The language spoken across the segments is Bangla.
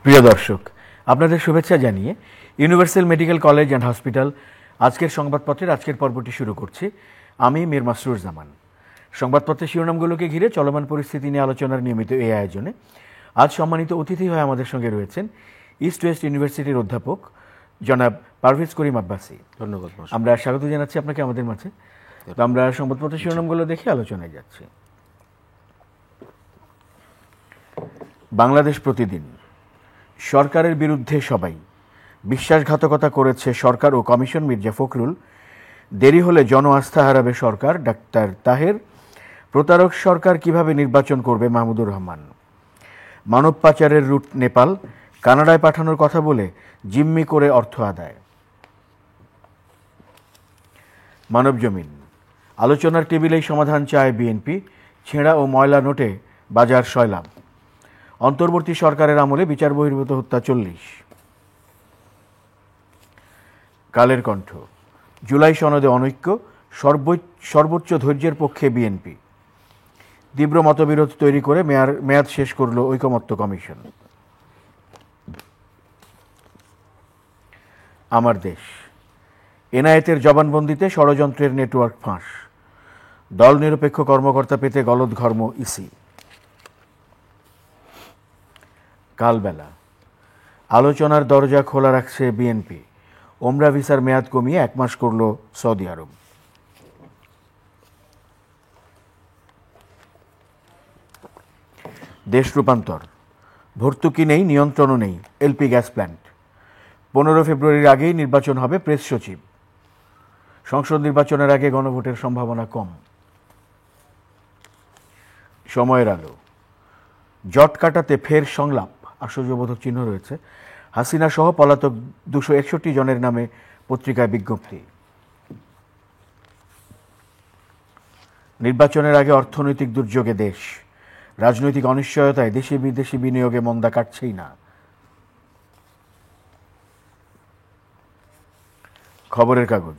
প্রিয় দর্শক, আপনাদের শুভেচ্ছা জানিয়ে universal medical college and hospital আজকের সংবাদপত্রের আজকের পর্বটি শুরু করছি। আমি মীর মাসরুর জামান। সংবাদপত্রের শিরোনামগুলোকে ঘিরে চলমান পরিস্থিতি নিয়ে আলোচনার নিয়মিত এই আয়োজনে আজ সম্মানিত অতিথি হয়ে আমাদের সঙ্গে রয়েছেন ইস্ট ওয়েস্ট ইউনিভার্সিটির অধ্যাপক জনাব পারভেজ করিম আব্বাসী। ধন্যবাদ। আমরা স্বাগত জানাচ্ছি আপনাকে আমাদের মাঝে। তো আমরা সংবাদপত্রের শিরোনামগুলো দেখে আলোচনায় যাচ্ছি। বাংলাদেশ প্রতিদিন। সরকারের বিরুদ্ধে সবাই, বিশ্বাসঘাতকতা করেছে সরকার ও কমিশন। মির্জা ফখরুল, দেরি হলে জন আস্থা হারাবে সরকার। ডাক্তার তাহের, প্রতারক সরকার কিভাবে নির্বাচন করবে মাহমুদুর রহমান। মানব পাচারের রুট নেপাল, কানাডায় পাঠানোর কথা বলে জিম্মি করে অর্থ আদায়। মানব জমিন। আলোচনার টেবিলেই সমাধান চায় বিএনপি, ছেঁড়া ও ময়লা নোটে বাজার সয়লাভ। অন্তর্বর্তী সরকারের আমলে বিচার বহির্ভূত হত্যা 40। কালের কণ্ঠ। জুলাই সনদে অনৈক্য, সর্বোচ্চ ধৈর্যের পক্ষে বিএনপি। তীব্র মতবিরোধ তৈরি করে মেয়াদ শেষ করল ঐকমত্য কমিশন। আমার দেশ। এনায়েতের জবানবন্দিতে ষড়যন্ত্রের নেটওয়ার্ক ফাঁস। দল নিরপেক্ষ কর্মকর্তা পেতে গলদঘর্ম ইসি। কালবেলা। আলোচনার দরজা খোলা রাখছে বিএনপি, ওমরা ভিসার মেয়াদ কমিয়ে 1 মাস করল সৌদি আরব। দেশ রূপান্তর। ভর্তুকি নেই, নিয়ন্ত্রণও নেই এলপি গ্যাস প্ল্যান্ট। 15 ফেব্রুয়ারির আগেই নির্বাচন হবে প্রেস সচিব। সংসদ নির্বাচনের আগে গণভোটের সম্ভাবনা কম। সময়ের আলো। জট কাটাতে ফের সংলাপ, আশ্চর্যবোধক চিহ্ন রয়েছে। হাসিনা সহ পলাতক 261 জনের নামে পত্রিকায় বিজ্ঞপ্তি। নির্বাচনের আগে অর্থনৈতিক দুর্যোগে দেশ। রাজনৈতিক অনিশ্চয়তায় দেশি বিদেশি বিনিয়োগে মন্দা কাটছেই না। খবরের কাগজ।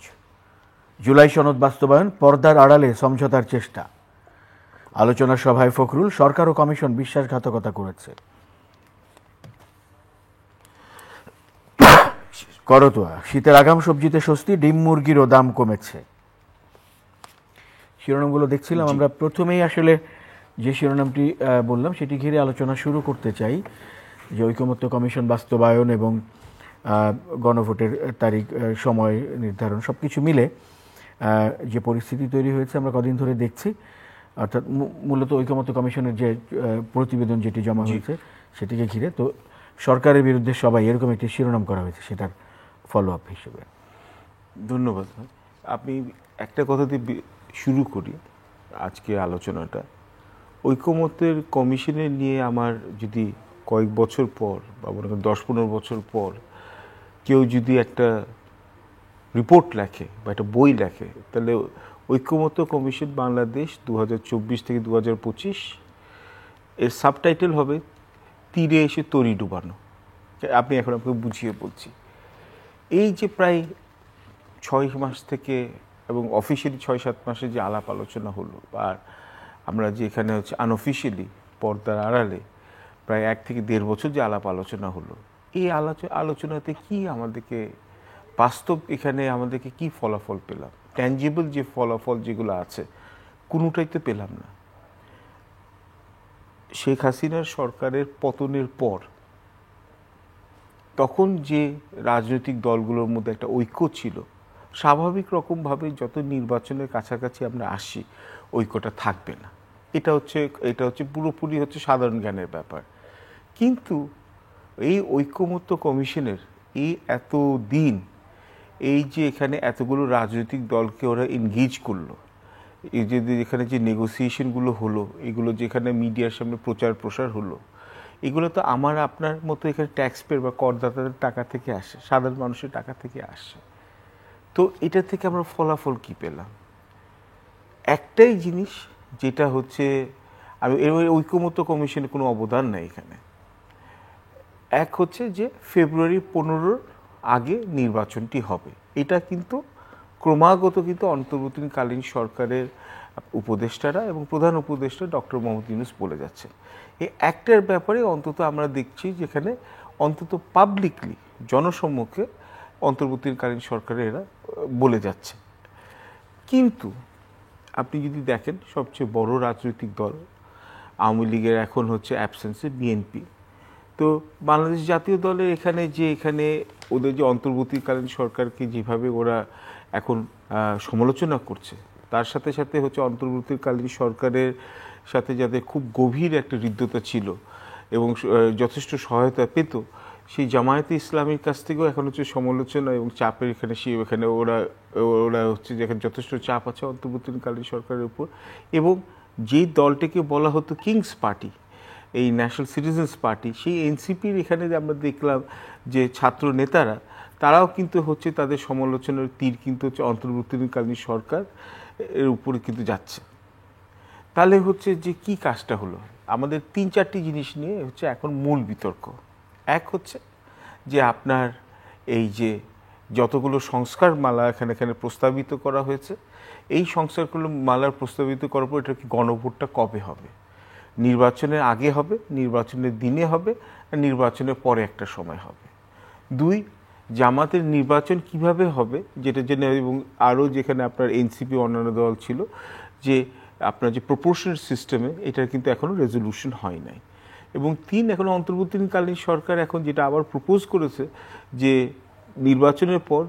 জুলাই সনদ বাস্তবায়ন, পর্দার আড়ালে সমঝোতার চেষ্টা। আলোচনা সভায় ফখরুল, সরকার ও কমিশন বিশ্বাসঘাতকতা করেছে। করতোয়া। শীতের আগাম সবজিতে স্বস্তি, ডিম মুরগিরও দাম কমেছে। শিরোনামগুলো দেখছিলাম আমরা। প্রথমেই আসলে যে শিরোনামটি বললাম সেটি ঘিরে আলোচনা শুরু করতে চাই, যে ঐকমত্য কমিশন বাস্তবায়ন এবং গণভোটের তারিখ, সময় নির্ধারণ সব কিছু মিলে যে পরিস্থিতি তৈরি হয়েছে আমরা কদিন ধরে দেখছি। অর্থাৎ মূলত ঐকমত্য কমিশনের যে প্রতিবেদন যেটি জমা হয়েছে সেটিকে ঘিরে তো সরকারের বিরুদ্ধে সবাই, এরকম একটি শিরোনাম করা হয়েছে, সেটার ফলো আপ হিসেবে। ধন্যবাদ। আপনি একটা কথা দিয়ে শুরু করি আজকে আলোচনাটা। ঐকমত্যের কমিশনের নিয়ে আমার যদি কয়েক বছর পর বা মনে করেন 10-15 বছর পর কেউ যদি একটা রিপোর্ট লেখে বা একটা বই লেখে, তাহলে ঐকমত্য কমিশন বাংলাদেশ 2024 থেকে 2025 এর সাবটাইটেল হবে তীরে এসে তরি ডুবানো। আপনি এখন আপনাকে বুঝিয়ে বলছি। এই যে প্রায় 6 মাস থেকে এবং অফিসিয়ালি 6-7 মাসে যে আলাপ আলোচনা হলো, আর আমরা যে এখানে হচ্ছে আনঅফিসিয়ালি পর্দার আড়ালে প্রায় 1 থেকে 1.5 বছর যে আলাপ আলোচনা হলো, এই আলোচনাতে কি আমাদেরকে বাস্তব এখানে আমাদেরকে কি ফলাফল পেলাম? ট্যাঞ্জিবল যে ফলাফল যেগুলো আছে কোনোটাই তো পেলাম না। শেখ হাসিনার সরকারের পতনের পর তখন যে রাজনৈতিক দলগুলোর মধ্যে একটা ঐক্য ছিল, স্বাভাবিক রকমভাবে যত নির্বাচনের কাছাকাছি আমরা আসি ঐক্যটা থাকবে না। এটা হচ্ছে পুরোপুরি হচ্ছে সাধারণ জ্ঞানের ব্যাপার। কিন্তু এই ঐকমত্য কমিশনের এই এত দিন, এই যে এখানে এতগুলো রাজনৈতিক দলকে ওরা এনগেজ করলো, এই যে এখানে যে নেগোসিয়েশনগুলো হলো, এগুলো যেখানে মিডিয়ার সামনে প্রচার প্রসার হলো, এগুলো তো আমার আপনার মতো এখানে ট্যাক্স পেয়ার বা করদাতাদের টাকা থেকে আসে, সাধারণ মানুষের টাকা থেকে আসে। তো এটা থেকে আমরা ফলাফল কি পেলাম? একটাই জিনিস, যেটা হচ্ছে ঐকমত্য কমিশনের কোনো অবদান নাই এখানে। এক হচ্ছে যে ফেব্রুয়ারি 15 আগে নির্বাচনটি হবে, এটা কিন্তু ক্রমাগত কিন্তু অন্তর্বর্তীকালীন সরকারের উপদেষ্টারা এবং প্রধান উপদেষ্টা ডক্টর মোহাম্মদ ইউনূস বলে যাচ্ছে। এই একটার ব্যাপারে অন্তত আমরা দেখছি যেখানে অন্তত পাবলিকলি জনসম্মুখে অন্তর্বর্তীকালীন সরকারে এরা বলে যাচ্ছে। কিন্তু আপনি যদি দেখেন সবচেয়ে বড় রাজনৈতিক দল আওয়ামী লীগের এখন হচ্ছে অ্যাবসেন্সে বিএনপি, তো বাংলাদেশ জাতীয় দলের এখানে ওদের যে অন্তর্বর্তীকালীন সরকারকে যেভাবে ওরা এখন সমালোচনা করছে, তার সাথে সাথে হচ্ছে অন্তর্বর্তীকালীন সরকারের সাথে যাদের খুব গভীর একটা হৃদ্যতা ছিল এবং যথেষ্ট সহায়তা পেত, সেই জামায়াতে ইসলামীর কাছ থেকেও এখন হচ্ছে সমালোচনা এবং চাপের এখানে ওরা হচ্ছে যেখানে যথেষ্ট চাপ আছে অন্তর্বর্তীকালীন সরকারের উপর। এবং যেই দলটিকে বলা হতো কিংস পার্টি, এই ন্যাশনাল সিটিজেন্স পার্টি, সেই এনসিপির এখানে আমরা দেখলাম যে ছাত্র নেতারা তারাও কিন্তু হচ্ছে তাদের সমালোচনার তীর কিন্তু হচ্ছে অন্তর্বর্তীকালীন সরকার এর উপরে কিন্তু যাচ্ছে। তাহলে হচ্ছে যে কি কাজটা হলো, আমাদের 3-4টি জিনিস নিয়ে হচ্ছে এখন মূল বিতর্ক। এক হচ্ছে যে আপনার এই যে যতগুলো সংস্কার মালা এখানে প্রস্তাবিত করা হয়েছে, এই সংস্কারগুলো মালার প্রস্তাবিত করার পর এটা কি গণভোটটা কবে হবে? নির্বাচনের আগে হবে, নির্বাচনের দিনে হবে, আর নির্বাচনের পরে একটা সময় হবে। 2, জামাতের নির্বাচন কিভাবে হবে, যেটা জন্য এবং আরও যেখানে আপনার এনসিপি অন্যান্য দল ছিল, যে আপনার যে প্রপোর্শনাল সিস্টেমে এটার কিন্তু এখনও রেজলিউশন হয় নাই। এবং 3, এখন অন্তর্বর্তীকালীন সরকার এখন যেটা আবার প্রপোজ করেছে যে নির্বাচনের পর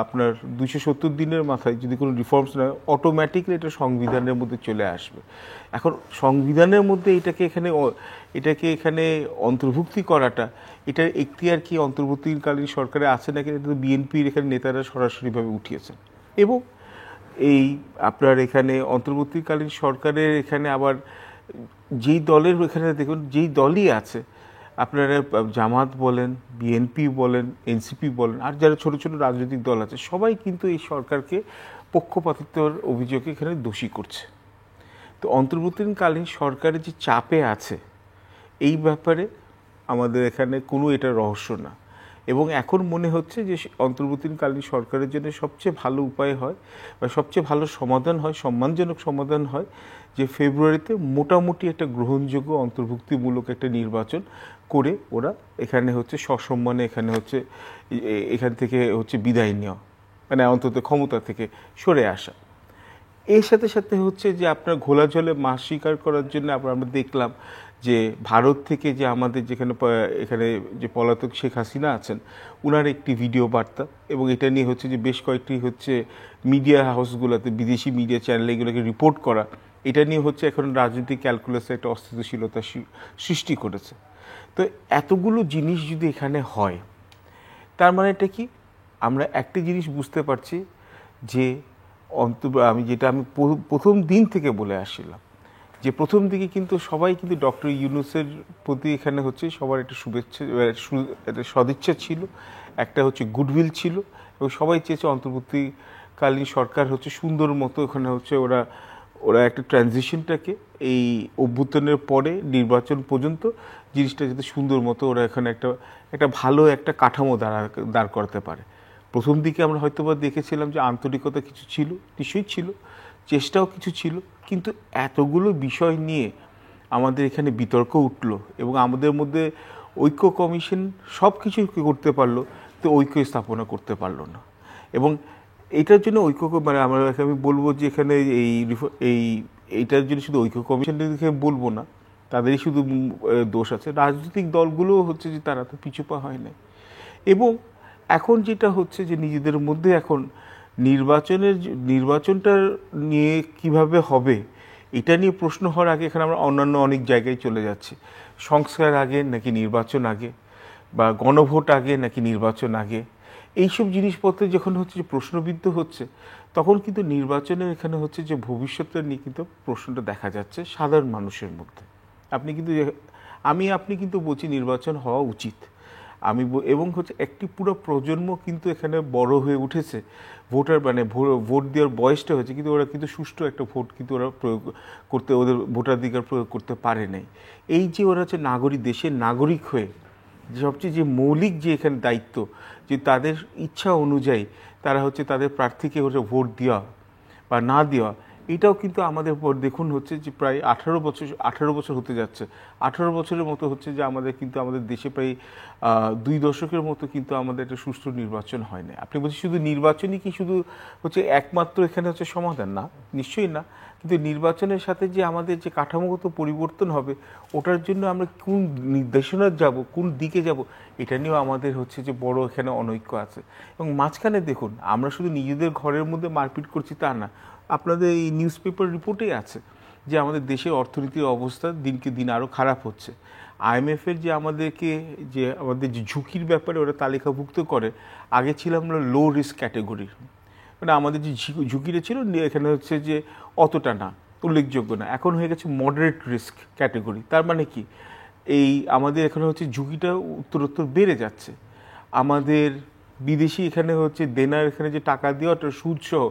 আপনার 270 দিনের মাথায় যদি কোনো রিফর্মস না হয়, অটোমেটিকলি এটা সংবিধানের মধ্যে চলে আসবে। এখন সংবিধানের মধ্যে এটাকে এখানে অন্তর্ভুক্তি করাটা, এটার এখতিয়ার কি অন্তর্বর্তীকালীন সরকারে আছে নাকি, এটা তো বিএনপির এখানে নেতারা সরাসরিভাবে উঠিয়েছেন। এবং এই আপনার এখানে অন্তর্বর্তীকালীন সরকারের এখানে আবার যেই দলের এখানে দেখুন যেই দলই আছে, আপনারা জামাত বলেন, বিএনপি বলেন, এনসিপি বলেন, আর যারা ছোট ছোট রাজনৈতিক দল আছে, সবাই কিন্তু এই সরকারকে পক্ষপাতিত্বের অভিযোগে এখানে দোষী করছে। তো অন্তর্বর্তীকালীন সরকারের যে চাপে আছে এই ব্যাপারে আমাদের এখানে কোনো এটা রহস্য না। এবং এখন মনে হচ্ছে যে অন্তর্বর্তীকালীন সরকারের জন্য সবচেয়ে ভালো উপায় হয় বা সবচেয়ে ভালো সমাধান হয়, সম্মানজনক সমাধান হয় যে ফেব্রুয়ারিতে মোটামুটি একটা গ্রহণযোগ্য অন্তর্ভুক্তিমূলক একটা নির্বাচন করে ওরা এখানে হচ্ছে সসম্মানে এখান থেকে হচ্ছে বিদায় নেওয়া, মানে অন্তত ক্ষমতা থেকে সরে আসা। এর সাথে সাথে হচ্ছে যে আপনার ঘোলা জলে মাছ শিকার করার জন্য আমরা দেখলাম যে ভারত থেকে যে আমাদের এখানে যে পলাতক শেখ হাসিনা আছেন, ওনার একটি ভিডিও বার্তা, এবং এটা নিয়ে হচ্ছে যে বেশ কয়েকটি হচ্ছে মিডিয়া হাউসগুলোতে, বিদেশি মিডিয়া চ্যানেলে এগুলোকে রিপোর্ট করা, এটা নিয়ে হচ্ছে এখন রাজনৈতিক ক্যালকুলাসে একটা অস্থিতিশীলতা সৃষ্টি করেছে। তো এতগুলো জিনিস যদি এখানে হয়, তার মানে এটা কি, আমরা একটা জিনিস বুঝতে পারছি যে আমি প্রথম দিন থেকে বলে আসছিলাম যে প্রথম দিকে কিন্তু সবাই কিন্তু ডক্টর ইউনূসের প্রতি এখানে হচ্ছে সবার একটা একটা সদিচ্ছা ছিল, একটা হচ্ছে গুডউইল ছিল, এবং সবাই চেয়েছে অন্তর্বর্তীকালীন সরকার হচ্ছে সুন্দর মতো এখানে হচ্ছে ওরা একটা ট্রানজিশনটাকে এই অভ্যুত্থানের পরে নির্বাচন পর্যন্ত জিনিসটা যাতে সুন্দর মতো ওরা এখানে একটা ভালো একটা কাঠামো দাঁড় করাতে পারে। প্রথম দিকে আমরা হয়তোবা দেখেছিলাম যে আন্তরিকতা কিছু ছিল, নিশ্চয়ই ছিল, চেষ্টাও কিছু ছিল, কিন্তু এতগুলো বিষয় নিয়ে আমাদের এখানে বিতর্ক উঠলো এবং আমাদের মধ্যে ঐক্য কমিশন সব কিছু করতে পারলো, তো ঐক্য স্থাপনা করতে পারলো না। এবং এইটার জন্য আমি বলবো যে এখানে এইটার জন্য শুধু ঐক্য কমিশনের বলবো না, তাদেরই শুধু দোষ আছে, রাজনৈতিক দলগুলো হচ্ছে যে তারা তো পিছুপা হয় না। এবং এখন যেটা হচ্ছে যে নিজেদের মধ্যে এখন নির্বাচনটা নিয়ে কিভাবে হবে এটা নিয়ে প্রশ্ন হওয়ার আগে এখানে আমরা অন্যান্য অনেক জায়গায় চলে যাচ্ছি। সংস্কার আগে নাকি নির্বাচন আগে, বা গণভোট আগে নাকি নির্বাচন আগে, এইসব জিনিসপত্র যখন হচ্ছে যে প্রশ্নবিদ্ধ হচ্ছে, তখন কিন্তু নির্বাচনের এখানে হচ্ছে যে ভবিষ্যৎটা নিয়ে কিন্তু প্রশ্নটা দেখা যাচ্ছে সাধারণ মানুষের মধ্যে। আপনি কিন্তু বলছি নির্বাচন হওয়া উচিত, এবং হচ্ছে একটি পুরো প্রজন্ম কিন্তু এখানে বড় হয়ে উঠেছে, ভোট দেওয়ার বয়সটা হয়েছে, কিন্তু ওরা কিন্তু সুষ্ঠু একটা ভোট কিন্তু ওরা ওদের ভোটাধিকার প্রয়োগ করতে পারে নাই। এই যে ওরা হচ্ছে দেশের নাগরিক হয়ে সবচেয়ে যে মৌলিক যে এখানে দায়িত্ব, যে তাদের ইচ্ছা অনুযায়ী তারা হচ্ছে তাদের প্রার্থীকে হচ্ছে ভোট দেওয়া বা না দেওয়া, এটাও কিন্তু আমাদের উপর দেখুন হচ্ছে যে প্রায় 18 বছর হতে যাচ্ছে। 18 বছরের মতো হচ্ছে যে আমাদের কিন্তু আমাদের দেশে প্রায় 2 দশকের মতো কিন্তু আমাদের একটা সুষ্ঠু নির্বাচন হয় না। আপনি বলছেন শুধু নির্বাচনই কি শুধু হচ্ছে একমাত্র এখানে হচ্ছে সমাধান? না, নিশ্চয়ই না। কিন্তু নির্বাচনের সাথে যে আমাদের যে কাঠামোগত পরিবর্তন হবে, ওটার জন্য আমরা কোন নির্দেশনা যাব, কোন দিকে যাব, এটা নিয়েও আমাদের হচ্ছে যে বড় এখানে অনৈক্য আছে। এবং মাঝখানে দেখুন, আমরা শুধু নিজেদের ঘরের মধ্যে মারপিট করছি তা না, আপনাদের এই নিউজ পেপার রিপোর্টেই আছে যে আমাদের দেশের অর্থনীতির অবস্থা দিনকে দিন আরও খারাপ হচ্ছে। আইএমএফের যে আমাদেরকে যে আমাদের যে ঝুঁকির ব্যাপারে ওরা তালিকাভুক্ত করে, আগে ছিলাম আমরা লো রিস্ক ক্যাটেগরির, মানে আমাদের যে ঝুঁকিটা ছিল এখানে হচ্ছে যে অতটা না, উল্লেখযোগ্য না, এখন হয়ে গেছে মডারেট রিস্ক ক্যাটেগরি। তার মানে কি, এই আমাদের এখানে হচ্ছে ঝুঁকিটা উত্তরোত্তর বেড়ে যাচ্ছে। আমাদের বিদেশি এখানে হচ্ছে দেনার এখানে যে টাকা দেওয়াটা সুদসহ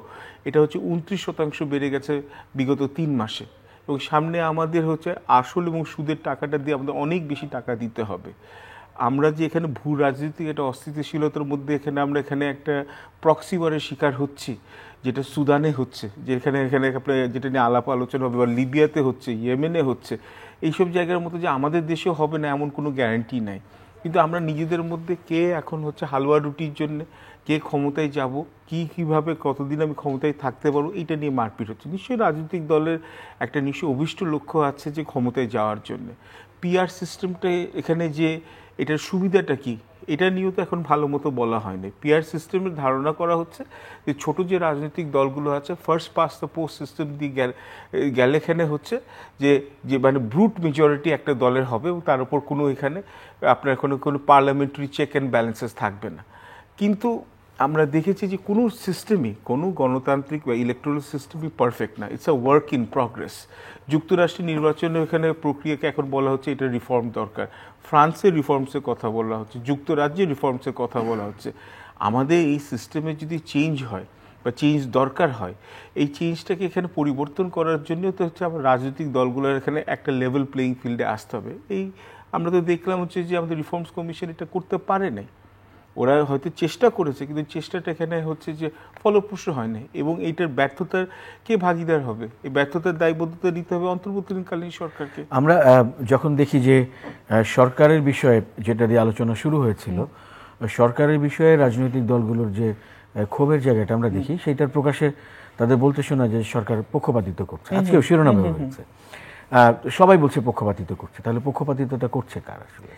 এটা হচ্ছে 29% বেড়ে গেছে বিগত 3 মাসে। এবং সামনে আমাদের হচ্ছে আসল এবং সুদের টাকাটা দিয়ে আমাদের অনেক বেশি টাকা দিতে হবে। আমরা যে এখানে ভূ রাজনৈতিক একটা অস্থিতিশীলতার মধ্যে আমরা এখানে একটা প্রক্সি ওয়ারের শিকার হচ্ছি, যেটা সুদানে হচ্ছে, যেখানে এখানে আপনার যেটা নিয়ে আলাপ আলোচনা হবে, বা লিবিয়াতে হচ্ছে, ইয়েমেনে হচ্ছে, এইসব জায়গার মতো যে আমাদের দেশেও হবে না এমন কোনো গ্যারান্টি নাই। কিন্তু আমরা নিজেদের মধ্যে কে এখন হচ্ছে হালুয়া রুটির জন্য কে ক্ষমতায় যাব, কীভাবে কতদিন আমি ক্ষমতায় থাকতে পারবো, এটা নিয়ে মারপিট হচ্ছে। নিশ্চয়ই রাজনৈতিক দলের একটা নিশ্চয়ই অভিষ্ট লক্ষ্য আছে যে ক্ষমতায় যাওয়ার জন্য। পিআর সিস্টেমটা এখানে যে এটার সুবিধাটা কি, এটা নিয়েও তো এখন ভালো মতো বলা হয়নি। পিআর সিস্টেমের ধারণা করা হচ্ছে যে ছোট যে রাজনৈতিক দলগুলো আছে first pass the post system দিয়ে গেলে এখানে হচ্ছে যে যে মানে ব্রুট মেজরিটি একটা দলের হবে এবং তার উপর কোনো এখানে আপনার কোনো পার্লামেন্টারি চেক অ্যান্ড ব্যালেন্সেস থাকবে না। কিন্তু আমরা দেখেছি যে কোনো সিস্টেমই, কোনো গণতান্ত্রিক বা ইলেকট্রাল সিস্টেমই পারফেক্ট না, it's a work in progress. যুক্তরাষ্ট্রের নির্বাচনের এখানে প্রক্রিয়াকে এখন বলা হচ্ছে এটা রিফর্ম দরকার, ফ্রান্সের রিফর্মসের কথা বলা হচ্ছে, যুক্তরাজ্যের রিফর্মসের কথা বলা হচ্ছে। আমাদের এই সিস্টেমে যদি চেঞ্জ হয় বা চেঞ্জ দরকার হয়, এই চেঞ্জটাকে এখানে পরিবর্তন করার জন্য তো হচ্ছে আমার রাজনৈতিক দলগুলোর এখানে একটা লেভেল প্লেয়িং ফিল্ডে আসতে হবে। এই আমরা তো দেখলাম হচ্ছে যে আমাদের রিফর্মস কমিশন এটা করতে পারে নাই। ওরা হয়তো চেষ্টা করেছে, কিন্তু চেষ্টাটা এখানে হচ্ছে যে ফলপ্রসূ হয়নি। এবং এইটার ব্যর্থতার কে ভাগিদার হবে? এই ব্যর্থতার দায়বদ্ধতা নিতে হবে অন্তর্বর্তীকালীন সরকারকে। আমরা যখন দেখি যে সরকারের বিষয়ে যেটা দিয়ে আলোচনা শুরু হয়েছিল, সরকারের বিষয়ে রাজনৈতিক দলগুলোর যে ক্ষোভের জায়গাটা আমরা দেখি, সেইটার প্রকাশে তাদের বলতে শোনা যে সরকার পক্ষপাতিত্ব করছে। আজকেও শিরোনামে হয়েছে, সবাই বলছে পক্ষপাতিত্ব করছে। তাহলে পক্ষপাতিত্বটা করছে কার আসলে?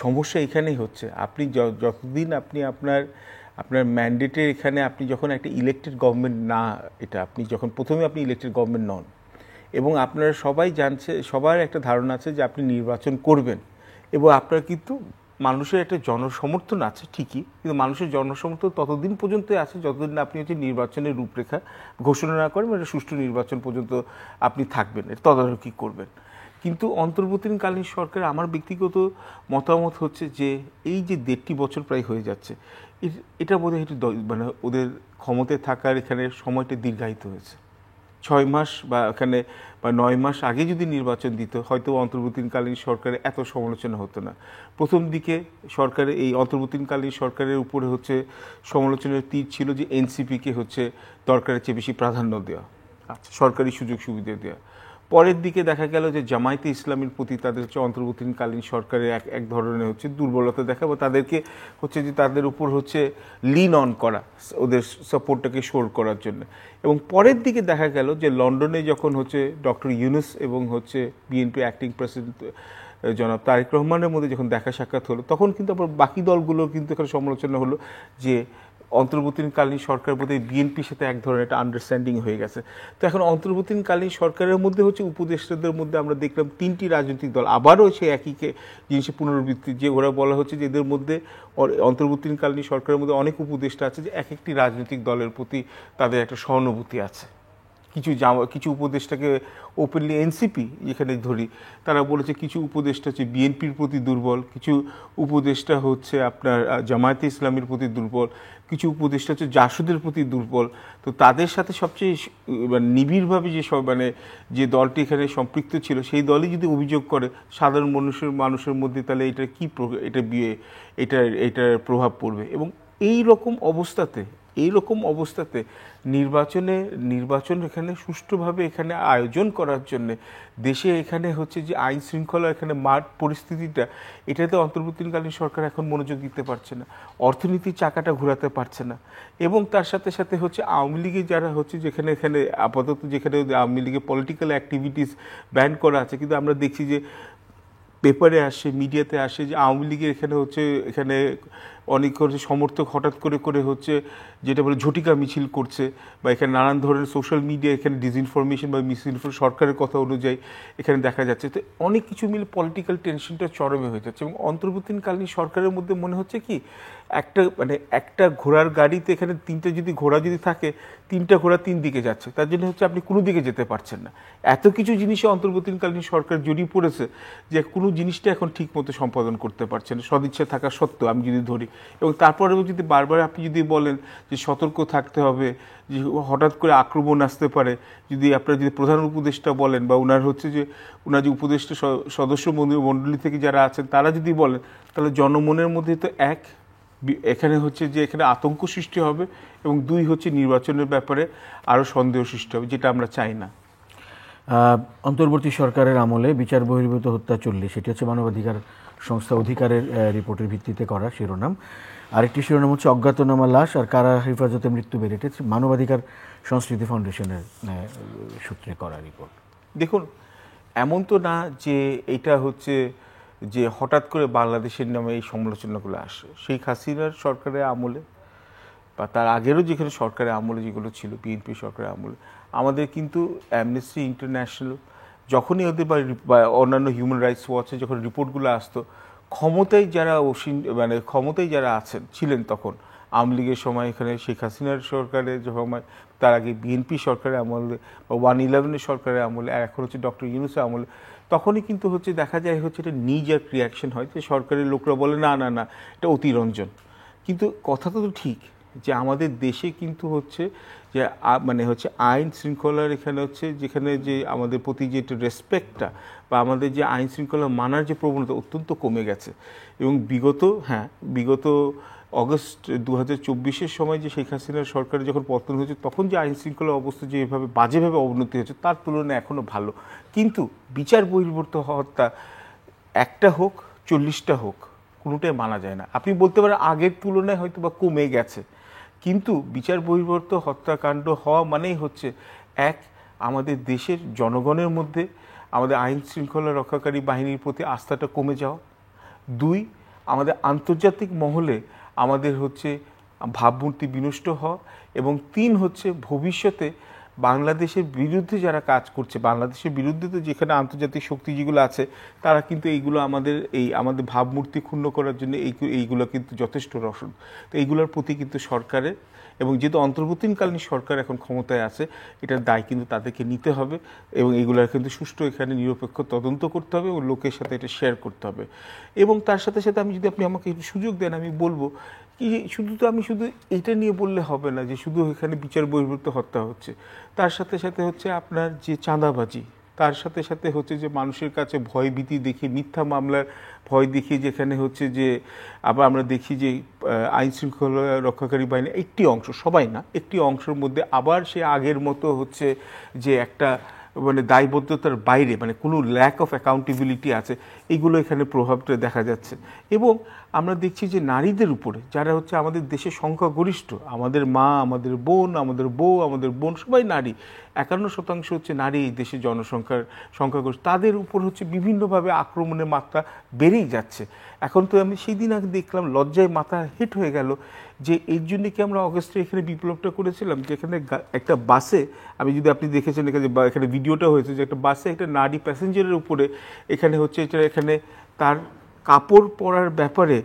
সমস্যা এখানেই হচ্ছে, আপনি যতদিন আপনি আপনার ম্যান্ডেটের এখানে আপনি যখন একটা ইলেক্টেড গভর্নমেন্ট না, এটা আপনি যখন প্রথমে আপনি ইলেক্টেড গভর্নমেন্ট নন এবং আপনারা সবাই জানছে, সবার একটা ধারণা আছে যে আপনি নির্বাচন করবেন এবং আপনার কিন্তু মানুষের একটা জনসমর্থন আছে ঠিকই, কিন্তু মানুষের জনসমর্থন ততদিন পর্যন্ত আছে যতদিন আপনি হচ্ছে নির্বাচনের রূপরেখা ঘোষণা না করেন, মানে সুষ্ঠু নির্বাচন পর্যন্ত আপনি থাকবেন, এটা তদারকি করবেন। কিন্তু অন্তর্বর্তীকালীন সরকার, আমার ব্যক্তিগত মতামত হচ্ছে যে এই যে 1.5 বছর প্রায় হয়ে যাচ্ছে, এটা বোধহয় একটু মানে ওদের ক্ষমতায় থাকার এখানে সময়টা দীর্ঘায়িত হয়েছে। 6 মাস বা এখানে বা 9 মাস আগে যদি নির্বাচন দিত, হয়তো অন্তর্বর্তীকালীন সরকারের এত সমালোচনা হতো না। প্রথম দিকে সরকারের এই অন্তর্বর্তীকালীন সরকারের উপরে হচ্ছে সমালোচনার তীর ছিল যে এনসিপিকে হচ্ছে দরকারের চেয়ে বেশি প্রাধান্য দেওয়া, আচ্ছা, সরকারি সুযোগ সুবিধা দেওয়া। পরের দিকে দেখা গেল যে জামায়াতে ইসলামের প্রতি তাদের হচ্ছে অন্তর্বর্তীকালীন সরকারের এক ধরনের হচ্ছে দুর্বলতা দেখা, বা তাদেরকে হচ্ছে যে তাদের উপর হচ্ছে লিন অন করা, ওদের সাপোর্টটাকে শোর করার জন্য। এবং পরের দিকে দেখা গেল যে লন্ডনে যখন হচ্ছে ডক্টর ইউনূস এবং হচ্ছে বিএনপি অ্যাক্টিং প্রেসিডেন্ট জনাব তারেক রহমানের মধ্যে যখন দেখা সাক্ষাৎ হলো, তখন কিন্তু আবার বাকি দলগুলোর কিন্তু এখানে সমালোচনা হলো যে অন্তর্বর্তীকালীন সরকার বোধহয় বিএনপির সাথে এক ধরনের একটা আন্ডারস্ট্যান্ডিং হয়ে গেছে। তো এখন অন্তর্বর্তীকালীন সরকারের মধ্যে হচ্ছে উপদেষ্টাদের মধ্যে আমরা দেখলাম 3টি রাজনৈতিক দল আবারও সেই একই জিনিসের পুনরাবৃত্তি, যে ওরা বলা হচ্ছে যে এদের মধ্যে অন্তর্বর্তীকালীন সরকারের মধ্যে অনেক উপদেষ্টা আছে যে এক একটি রাজনৈতিক দলের প্রতি তাদের একটা সহানুভূতি আছে। কিছু উপদেষ্টাকে ওপেনলি এনসিপি এখানে ধরি, তারা বলেছে কিছু উপদেষ্টা হচ্ছে বিএনপির প্রতি দুর্বল, কিছু উপদেষ্টা হচ্ছে আপনার জামায়াতে ইসলামের প্রতি দুর্বল, কিছু উপদেষ্টা হচ্ছে জাসদের প্রতি দুর্বল। তো তাদের সাথে সবচেয়ে নিবিড়ভাবে যে দলটি এখানে সম্পৃক্ত ছিল সেই দলই যদি অভিযোগ করে সাধারণ মানুষের মধ্যে, তাহলে এটার প্রভাব পড়বে। এবং এই রকম অবস্থাতে এইরকম অবস্থাতে নির্বাচন এখানে সুষ্ঠুভাবে এখানে আয়োজন করার জন্য দেশে এখানে হচ্ছে যে আইন শৃঙ্খলা এখানে মাঠ পরিস্থিতিটা, এটাতে অন্তর্বর্তীকালীন সরকার এখন মনোযোগ দিতে পারছে না, অর্থনীতির চাকাটা ঘোরাতে পারছে না। এবং তার সাথে সাথে হচ্ছে আওয়ামী লীগের যারা হচ্ছে যেখানে এখানে আপাতত যেখানে আওয়ামী লীগের পলিটিক্যাল অ্যাক্টিভিটিস ব্যান করা আছে, কিন্তু আমরা দেখছি যে পেপারে আসে, মিডিয়াতে আসে যে আওয়ামী লীগের এখানে অনেক হচ্ছে সমর্থক হঠাৎ করে হচ্ছে যেটা বলে ঝটিকা মিছিল করছে, বা এখানে নানান ধরনের সোশ্যাল মিডিয়া এখানে ডিসইনফরমেশন বা মিসইনফরমেশন সরকারের কথা অনুযায়ী এখানে দেখা যাচ্ছে। তো অনেক কিছু মিলে পলিটিক্যাল টেনশনটা চরমে হয়ে যাচ্ছে। এবং অন্তর্বর্তীকালীন সরকারের মধ্যে মনে হচ্ছে কি একটা ঘোড়ার গাড়িতে এখানে তিনটা যদি ঘোড়া যদি থাকে, তিনটা ঘোড়া তিন দিকে যাচ্ছে, তার জন্য হচ্ছে আপনি কোনো দিকে যেতে পারছেন না। এত কিছু জিনিসে অন্তর্বর্তীকালীন সরকার জড়িয়ে পড়েছে যে কোনো জিনিসটা এখন ঠিক মতো সম্পাদন করতে পারছে না, সদিচ্ছা থাকা সত্ত্বেও আমি যদি ধরি। এবং তারপরেও যদি বারবার আপনি যদি বলেন যে সতর্ক থাকতে হবে, যে হঠাৎ করে আক্রমণ আসতে পারে, যদি আপনারা যদি প্রধান উপদেষ্টা বলেন বা ওনার যে উপদেষ্টা সদস্য মণ্ডলী থেকে যারা আছেন তারা যদি বলেন, তাহলে জনমনের মধ্যে তো এখানে হচ্ছে যে এখানে আতঙ্ক সৃষ্টি হবে, এবং দুই হচ্ছে নির্বাচনের ব্যাপারে আরও সন্দেহ সৃষ্টি হবে, যেটা আমরা চাই না। অন্তর্বর্তী সরকারের আমলে বিচার বহির্ভূত হত্যা চললে, সেটি হচ্ছে মানবাধিকার সংস্থা অধিকারের রিপোর্টের ভিত্তিতে করা শিরোনাম। আরেকটি শিরোনাম হচ্ছে অজ্ঞাতনামা লাশ আর কারা হেফাজতে মৃত্যু বেড়েছে, মানবাধিকার সংস্কৃতি ফাউন্ডেশনের সূত্রে করা রিপোর্ট। দেখুন, এমন তো না যে এটা হচ্ছে যে হঠাৎ করে বাংলাদেশের নামে এই সমালোচনাগুলো আসে। শেখ হাসিনার সরকারের আমলে বা তার আগেরও যেখানে সরকারের আমলে যেগুলো ছিল, বিএনপি সরকারের আমলে, আমাদের কিন্তু অ্যামনেস্টি ইন্টারন্যাশনাল যখনই ওদের বা অন্যান্য হিউম্যান রাইটস ওয়াচে যখন রিপোর্টগুলো আসতো, ক্ষমতায় যারা ছিলেন তখন আওয়ামী লীগের সময়, এখানে শেখ হাসিনার সরকারের সময়, তার আগে বিএনপি সরকারের আমলে বা 111 সরকারের আমলে, আর এখন হচ্ছে ডক্টর ইউনূসের আমলে, তখনই কিন্তু হচ্ছে দেখা যায় হচ্ছে এটা নিজার রিয়াকশন হয় যে সরকারের লোকরা বলে না না না এটা অতিরঞ্জন। কিন্তু কথা তো ঠিক যে আমাদের দেশে কিন্তু হচ্ছে যে আইন শৃঙ্খলার এখানে হচ্ছে যেখানে যে আমাদের প্রতি যে রেসপেক্টটা বা আমাদের যে আইন শৃঙ্খলা মানার যে প্রবণতা অত্যন্ত কমে গেছে। এবং বিগত অগস্ট 2024 সময় যে শেখ হাসিনার সরকারের যখন পতন হয়েছে, তখন যে আইন শৃঙ্খলা অবস্থা যেভাবে বাজেভাবে অবনতি হয়েছে তার তুলনায় এখনও ভালো। কিন্তু বিচার বহির্ভূত হত্যা একটা হোক 40টা হোক, কোনোটাই মানা যায় না। আপনি বলতে পারেন আগের তুলনায় হয়তো বা কমে গেছে, কিন্তু বিচার বহির্ভূত হত্যাকাণ্ড হওয়া মানেই হচ্ছে আমাদের দেশের জনগণের মধ্যে আমাদের আইন শৃঙ্খলা রক্ষাকারী বাহিনীর প্রতি আস্থাটা কমে যাওয়া, 2 আমাদের আন্তর্জাতিক মহলে আমাদের হচ্ছে ভাবমূর্তি বিনষ্ট হওয়া, এবং 3 হচ্ছে ভবিষ্যতে বাংলাদেশের বিরুদ্ধে যারা কাজ করছে, বাংলাদেশের বিরুদ্ধে তো যেখানে আন্তর্জাতিক শক্তি যেগুলো আছে তারা কিন্তু এইগুলো আমাদের ভাবমূর্তি ক্ষুণ্ণ করার জন্য এইগুলো কিন্তু যথেষ্ট রসদ। তো এইগুলোর প্রতি কিন্তু সরকারের, এবং যেহেতু অন্তর্বর্তীকালীন সরকার এখন ক্ষমতায় আছে, এটার দায় কিন্তু তাদেরকে নিতে হবে, এবং এইগুলোর কিন্তু সুষ্ঠু এখানে নিরপেক্ষ তদন্ত করতে হবে এবং লোকের সাথে এটা শেয়ার করতে হবে। এবং তার সাথে সাথে আপনি আমাকে একটু সুযোগ দেন, আমি বলবো কি আমি শুধু এটা নিয়ে বললে হবে না যে শুধু এখানে বিচার বহির্ভূত হত্যা হচ্ছে, তার সাথে সাথে হচ্ছে আপনার যে চাঁদাবাজি, তার সাথে সাথে হচ্ছে যে মানুষের কাছে ভয় ভীতি দেখিয়ে, মিথ্যা মামলার ভয় দেখিয়ে যেখানে হচ্ছে যে আবার আমরা দেখি যে আইন শৃঙ্খলা রক্ষাকারী বাহিনী একটি অংশ, সবাই না, একটি অংশের মধ্যে আবার সে আগের মতো হচ্ছে যে একটা দায়বদ্ধতার বাইরে কোনো ল্যাক অফ অ্যাকাউন্টেবিলিটি আছে, এইগুলো এখানে প্রভাবটা দেখা যাচ্ছে। এবং আমরা দেখছি যে নারীদের উপরে যারা হচ্ছে আমাদের দেশের সংখ্যাগরিষ্ঠ, আমাদের মা, আমাদের বোন, আমাদের বউ, আমাদের বোন, সবাই নারী, 51% হচ্ছে নারী এই দেশের জনসংখ্যার সংখ্যাগরিষ্ঠ, তাদের উপর হচ্ছে বিভিন্নভাবে আক্রমণের মাত্রা বেড়েই যাচ্ছে। এখন তো আমি সেই দিন আগে দেখলাম, লজ্জায় মাথা হিট হয়ে গেল যে এর জন্য কি আমরা অগস্টে এখানে বিপ্লবটা করেছিলাম, যেখানে একটা বাসে, আপনি দেখেছেন এখানে ভিডিওটা হয়েছে যে একটা বাসে একটা নারী প্যাসেঞ্জারের উপরে এখানে হচ্ছে এখানে তার কাপড় পরার ব্যাপারে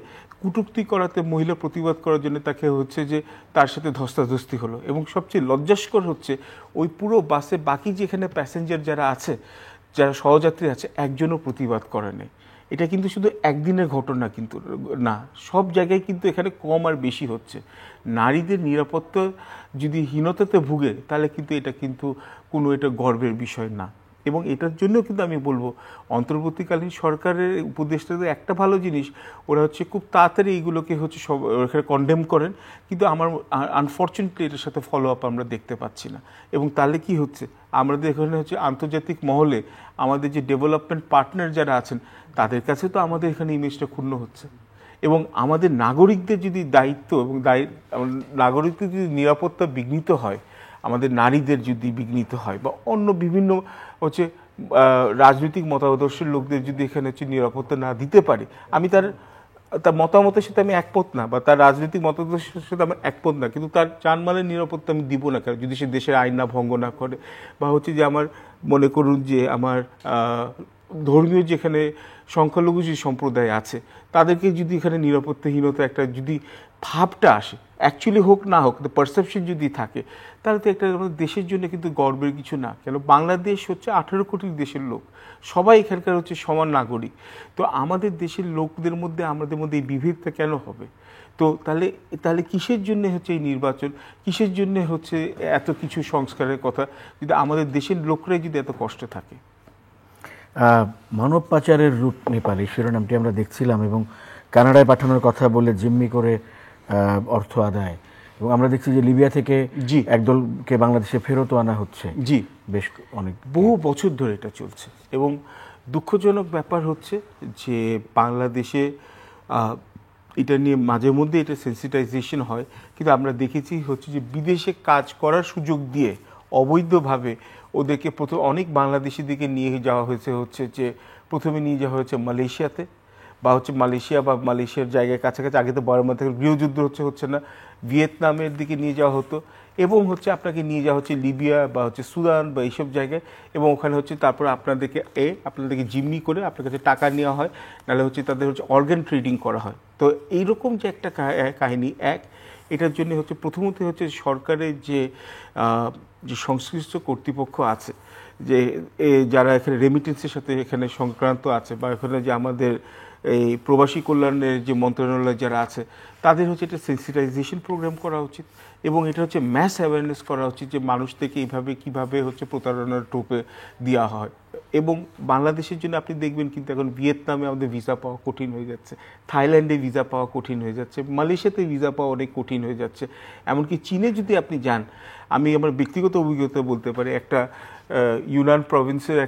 কটূক্তি করাতে মহিলা প্রতিবাদ করার জন্য তাকে হচ্ছে যে তার সাথে ধস্তাধস্তি হলো। এবং সবচেয়ে লজ্জাস্কর হচ্ছে ওই পুরো বাসে বাকি যেখানে প্যাসেঞ্জার যারা আছে, যারা সহযাত্রী আছে, একজনও প্রতিবাদ করেনি। এটা কিন্তু শুধু একদিনের ঘটনা কিন্তু না, সব জায়গায় কিন্তু এখানে কম আর বেশি হচ্ছে। নারীদের নিরাপত্তা যদি হীনতাতে ভুগে, তাহলে কিন্তু এটা গর্বের বিষয় না। এবং এটার জন্য কিন্তু আমি বলবো অন্তর্বর্তীকালীন সরকারের উপদেষ্টাদের একটা ভালো জিনিস, ওরা হচ্ছে খুব তাড়াতাড়ি এইগুলোকে হচ্ছে সব ওখানে কন্ডেম করেন, কিন্তু আমার আনফর্চুনেটলি এটার সাথে ফলো আপ আমরা দেখতে পাচ্ছি না। এবং তাহলে কি হচ্ছে, আমাদের এখানে হচ্ছে আন্তর্জাতিক মহলে আমাদের যে ডেভেলপমেন্ট পার্টনার যারা আছেন তাদের কাছে তো আমাদের এখানে ইমেজটা ক্ষুণ্ণ হচ্ছে। এবং আমাদের নাগরিকদের যদি দায়িত্ব এবং নাগরিকদের যদি নিরাপত্তা বিঘ্নিত হয়, আমাদের নারীদের যদি বিঘ্নিত হয়, বা অন্য বিভিন্ন হচ্ছে রাজনৈতিক মতাদর্শের লোকদের যদি এখানে হচ্ছে নিরাপত্তা না দিতে পারে, আমি তার মতামতের সাথে আমি একমত না, বা তার রাজনৈতিক মতাদর্শের সাথে আমার একমত না, কিন্তু তার জানমালের নিরাপত্তা আমি দিব না কেন, যদি সে দেশের আইন না ভঙ্গ না করে, বা হচ্ছে যে আমার মনে করুন যে আমার ধর্মীয় যেখানে সংখ্যালঘু যে সম্প্রদায় আছে তাদেরকে যদি এখানে নিরাপত্তাহীনতা একটা যদি ভাবটা আসে, অ্যাকচুয়ালি হোক না হোক, পারসেপশন যদি থাকে, তাহলে তো একটা দেশের জন্য কিন্তু গর্বের কিছু না। কেন বাংলাদেশ হচ্ছে 18 কোটি দেশের লোক, সবাই এখানকার হচ্ছে সমান নাগরিক। তো আমাদের দেশের লোকদের মধ্যে আমাদের মধ্যে এই বিভেদটা কেন হবে? তো তাহলে কিসের জন্য হচ্ছে এই নির্বাচন, কিসের জন্য হচ্ছে এত কিছু সংস্কারের কথা, যদি আমাদের দেশের লোকরাই যদি এত কষ্ট থাকে। মানব পাচারের রুট নেপাল, এই শিরোনামটি আমরা দেখছিলাম, এবং কানাডায় পাঠানোর কথা বলে জিম্মি করে অর্থ আদায়, এবং আমরা দেখছি যে লিবিয়া থেকে একদলকে বাংলাদেশে ফেরতও আনা হচ্ছে। জি, বেশ অনেক বহু বছর ধরে এটা চলছে। এবং দুঃখজনক ব্যাপার হচ্ছে যে বাংলাদেশে এটা নিয়ে মাঝে মধ্যে এটা সেন্সিটাইজেশন হয়, কিন্তু আমরা দেখেছি হচ্ছে যে বিদেশে কাজ করার সুযোগ দিয়ে অবৈধভাবে ওদেরকে অনেক বাংলাদেশিদেরকে নিয়ে যাওয়া হয়েছে হচ্ছে যে প্রথমে নিয়ে যাওয়া হয়েছে মালয়েশিয়াতে, বা হচ্ছে মালয়েশিয়ার জায়গায় কাছাকাছি, আগে তো বড় থেকে গৃহযুদ্ধ হচ্ছে না, ভিয়েতনামের দিকে নিয়ে যাওয়া হতো, এবং হচ্ছে আপনাকে নিয়ে যাওয়া হচ্ছে লিবিয়া বা হচ্ছে সুদান বা এইসব জায়গায়, এবং ওখানে হচ্ছে তারপর আপনাদেরকে জিম্মি করে আপনার কাছে টাকা নেওয়া হয়, নাহলে হচ্ছে তাদের হচ্ছে অর্গান ট্রেডিং করা হয়। তো এইরকম যে একটা কাহিনী, এটার জন্য হচ্ছে প্রথমত হচ্ছে সরকারের যে সংশ্লিষ্ট কর্তৃপক্ষ আছে, যে যারা এখানে রেমিটেন্সের সাথে এখানে সংক্রান্ত আছে, বা এখানে যে আমাদের এই প্রবাসী কল্যাণের যে মন্ত্রণালয় যারা আছে, তাদের হচ্ছে এটা সেন্সিটাইজেশন প্রোগ্রাম করা উচিত, এবং এটা হচ্ছে ম্যাস অ্যাওয়ারনেস করা উচিত যে মানুষ থেকে কীভাবে হচ্ছে প্রতারণার টোপে দেওয়া হয়। এবং বাংলাদেশের জন্য আপনি দেখবেন কিন্তু এখন ভিয়েতনামে আমাদের ভিসা পাওয়া কঠিন হয়ে যাচ্ছে, থাইল্যান্ডে ভিসা পাওয়া কঠিন হয়ে যাচ্ছে, মালয়েশিয়াতে ভিসা পাওয়া অনেক কঠিন হয়ে যাচ্ছে, এমনকি চীনে যদি আপনি যান, আমি আমার ব্যক্তিগত অভিজ্ঞতা বলতে পারি, একটা ইউনান প্রভিন্সের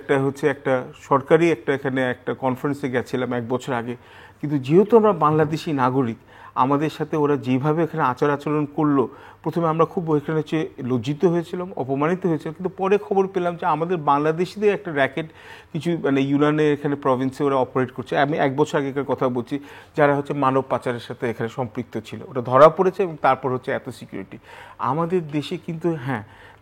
একটা সরকারি এখানে একটা কনফারেন্সে গেছিলাম 1 বছর আগে, কিন্তু যেহেতু আমরা বাংলাদেশি নাগরিক, আমাদের সাথে ওরা যেভাবে এখানে আচরণ করলো, প্রথমে আমরা খুব এখানে হচ্ছে লজ্জিত হয়েছিলাম, অপমানিত হয়েছিলাম, কিন্তু পরে খবর পেলাম যে আমাদের বাংলাদেশিদের একটা র্যাকেট কিছু ইউনানের এখানে প্রভিন্সে ওরা অপারেট করছে। আমি 1 বছর আগেকার কথা বলছি, যারা হচ্ছে মানব পাচারের সাথে এখানে সম্পৃক্ত ছিল, ওটা ধরা পড়েছে, এবং তারপর হচ্ছে এত সিকিউরিটি আমাদের দেশে। কিন্তু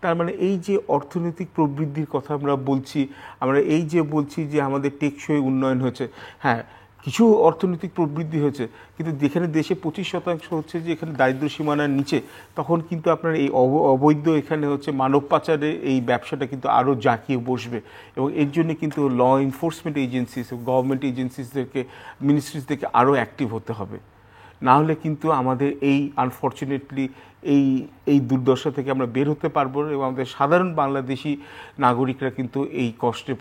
তার মানে এই যে অর্থনৈতিক প্রবৃদ্ধির কথা আমরা বলছি, আমরা এই যে বলছি যে আমাদের টেকসই উন্নয়ন হয়েছে, কিছু অর্থনৈতিক প্রবৃদ্ধি হয়েছে, কিন্তু যেখানে দেশে 25% হচ্ছে যে এখানে দারিদ্র সীমানার নিচে, তখন কিন্তু আপনার এই অবৈধ এখানে হচ্ছে মানব পাচারের এই ব্যবসাটা কিন্তু আরও জাঁকিয়ে বসবে। এবং এর জন্য কিন্তু ল এনফোর্সমেন্ট এজেন্সিস, গভর্নমেন্ট এজেন্সিসদেরকে, মিনিস্ট্রিজদেরকে আরও অ্যাক্টিভ হতে হবে, না হলে কিন্তু আমাদের এই আনফর্চুনেটলি এই দুর্দশা থেকে আমরা বের হতে পারবো, এবং আমাদের সাধারণ বাংলাদেশি নাগরিকরা কিন্তু এই কষ্টে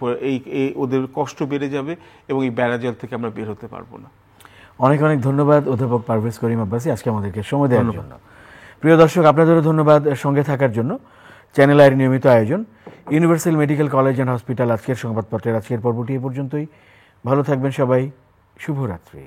ওদের কষ্ট বেড়ে যাবে, এবং এই বেড়াজাল থেকে আমরা বের হতে পারবো না। অনেক অনেক ধন্যবাদ অধ্যাপক পারভেজ করিম আব্বাসী আজকে আমাদেরকে সময় দেওয়ার জন্য। প্রিয় দর্শক, আপনাদেরও ধন্যবাদ সঙ্গে থাকার জন্য। চ্যানেল আইয়ের নিয়মিত আয়োজন universal medical college and hospital আজকের সংবাদপত্রের আজকের পর্বটি এ পর্যন্তই। ভালো থাকবেন সবাই, শুভরাত্রি।